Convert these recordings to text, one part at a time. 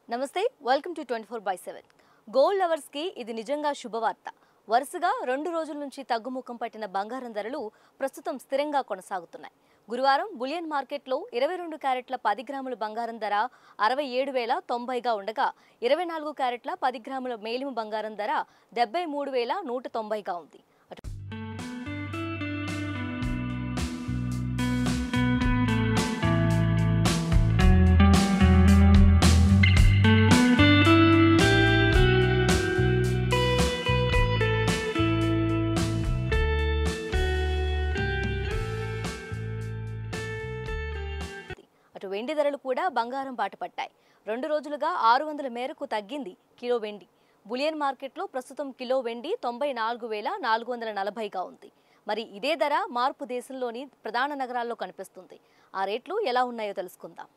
నమస్తే welcome to 24/7 gold lovers కి ఇది నిజంగా శుభవార్త. వరుసగా 2 రోజుల నుంచి తగ్గుముఖం పట్టిన బంగారం ధరలు ప్రస్తుతం స్థిరంగా కొనసాగుతున్నాయి. గురువారం బులియన్ మార్కెట్లో 22 క్యారెట్ల 10 గ్రాముల బంగారం ధర 67,090గా ఉండగా 24 క్యారెట్ల 10 గ్రాముల మేలిమి బంగారం ధర 73,190గా ఉంది. 20 ధరలు కూడా బంగారం బాట పట్టాయి. 2 రోజులుగా 600 మేరకు తగ్గింది కిలో వెండి. బులియన్ మార్కెట్లో ప్రస్తుతం కిలో వెండి 94,440గా ఉంది. మరి ఇదే ధర మార్పు దేశంలోని ప్రధాన నగరాల్లో కనిపిస్తుంది. ఆ రేట్లు ఎలా ఉన్నాయో తెలుసుకుందాం.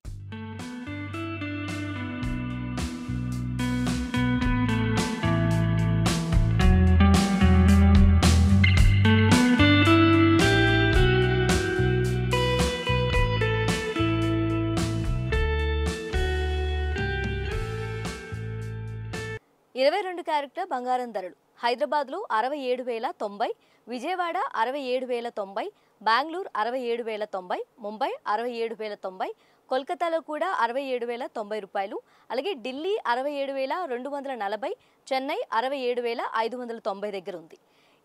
ఇరవై 22 క్యారెట్ల బంగారం ధరలు హైదరాబాద్లో 67,090, విజయవాడ 67,090, బెంగళూరు 67,090, ముంబై 67,090, కోల్కతాలో కూడా 67,090 రూపాయలు, అలాగే ఢిల్లీ 67,240, చెన్నై 67,590 దగ్గర ఉంది.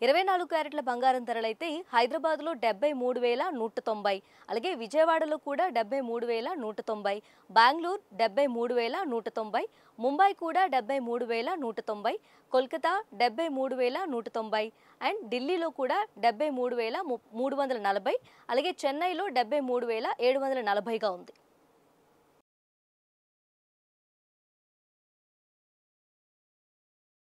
24 క్యారెట్ల బంగారం ధరలైతే హైదరాబాద్లో 73,190, అలాగే విజయవాడలో కూడా 73,190, బెంగళూరు 73,190, ముంబై కూడా 73,190, కోల్కతా 73,190 అండ్ ఢిల్లీలో కూడా 73,340, అలాగే చెన్నైలో 73,740గా ఉంది.